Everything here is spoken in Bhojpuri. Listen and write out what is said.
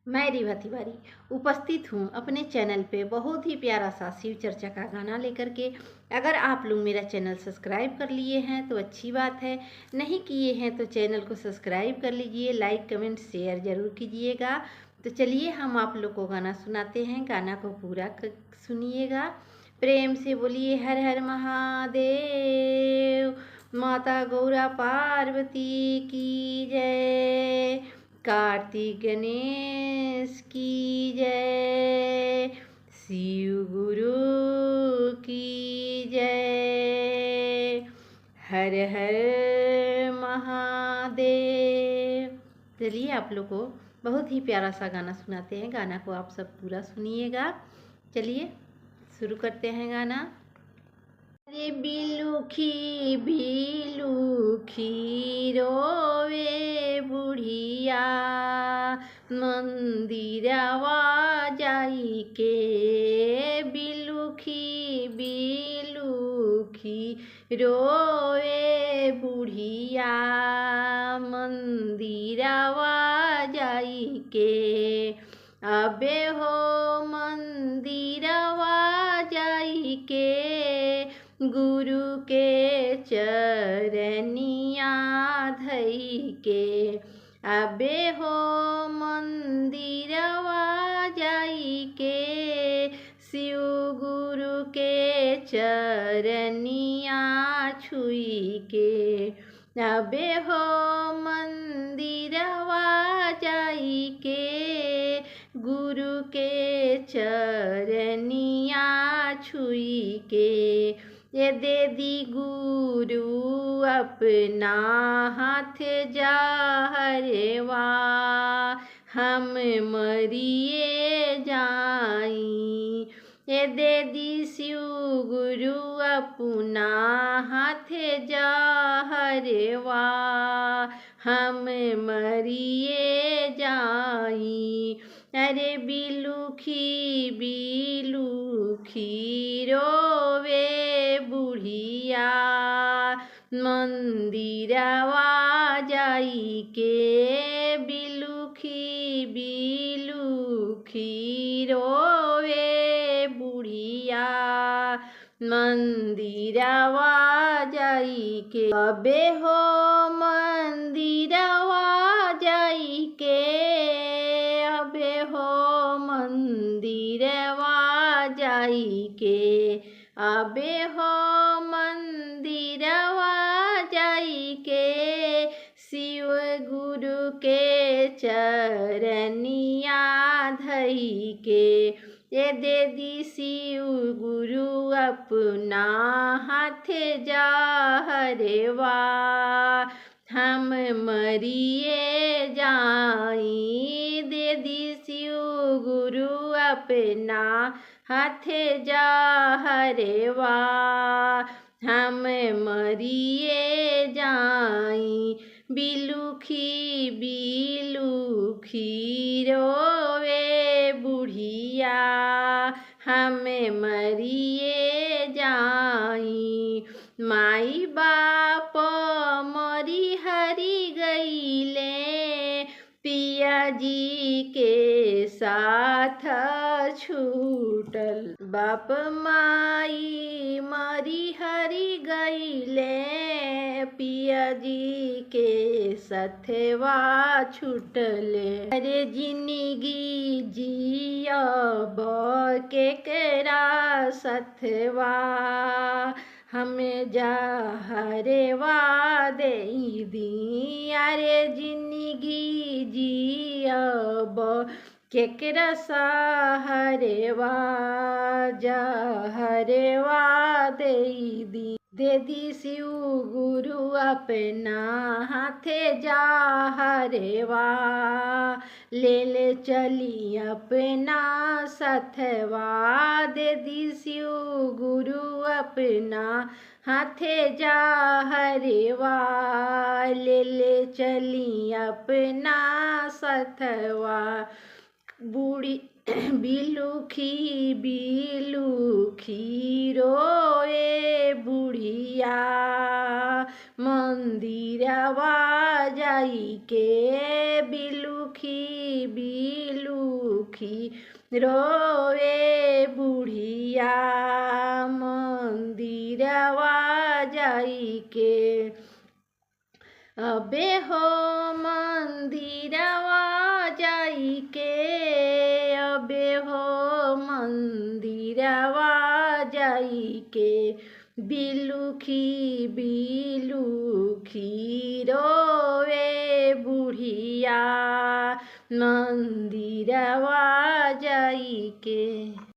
मैं रीवा तिवारी उपस्थित हूँ अपने चैनल पे बहुत ही प्यारा सा शिव चर्चा का गाना लेकर के। अगर आप लोग मेरा चैनल सब्सक्राइब कर लिए हैं तो अच्छी बात है, नहीं किए हैं तो चैनल को सब्सक्राइब कर लीजिए, लाइक कमेंट शेयर ज़रूर कीजिएगा। तो चलिए हम आप लोग को गाना सुनाते हैं, गाना को पूरा सुनिएगा। प्रेम से बोलिए हर हर महादेव, माता गौरा पार्वती की जय, कार्तिक गणेश की जय, शिव गुरु की जय, हर हर महादेव। चलिए आप लोग को बहुत ही प्यारा सा गाना सुनाते हैं, गाना को आप सब पूरा सुनिएगा। चलिए शुरू करते हैं गाना। अरे बिलुखी बिलुखी रोवे बुढ़िया, मंदिरवा जाई के। बिलुखी बिलुखी रोवे बुढ़िया, मंदिरवा जाई के। अबे हो मंदिरवा जाई के, गुरु के चरनिया धई के। अबे हो मंदिरवा जाई के, शिव गुरु के चरनिया छुई के। अबे हो मंदिरवा जाई के, गुरु के चरनिया छुई के। ये दे दी गुरु अपना हाथ जहरवा, हम मरिए जाई। ये दे दी शिव गुरु अपना हाथ जहरवा, हम मरिए जाई। अरे बिलुखी बिलुखी रोवे बुढ़िया, मंदिरवा जाई के। बिलुखी बिलुखी रोवे बुढ़िया, मंदिरवा जाई के। अबे हो मंदिरवा जाई के, अबे हो मंदिरवा जाई के। अबे हो मंदिरवा जाई के, शिव गुरु के चरनिया धई के। ये दे दी शिव गुरु अपना हाथ जहरवा, हम मरिए जाई। दे दी शिव गुरु अपना हाथ जहरवा, हम मरिए जाई। बिलुखी बिलुखी रोवे बुढ़िया, हम मरिए जाई। माई बाप मरी हरी गईले, पिया जी के साथ छूटल। बाप माई मरी हरी गईले, पिया जी के सथवा छूटले। अरे जिंदगी जियब केकरा सथवा, हमें जहरवा दे दी। अरे जिंदगी जियब केकरा सहरवा, जहरवा दे दी। दे दी शिव गुरु अपना हाथे जहरवा, ले ले चली अपना सथवा। दे दी शिव गुरु अपना हाथे जहरवा, ले ले चली अपना सथवा। बूढ़ी बिलुखी बिलुखी रोए बुढ़िया, मंदिरवा जाई के। बिलुखी बिलुखी बिलुखी रोवे बुढ़िया मंदिरवा जाई के। अबे हो मंदिरवा जाई के, अबे हो मंदिरवा जाई के, बिलुखी बिलुखी रोवे बुढ़िया मंदिरवा जाई के।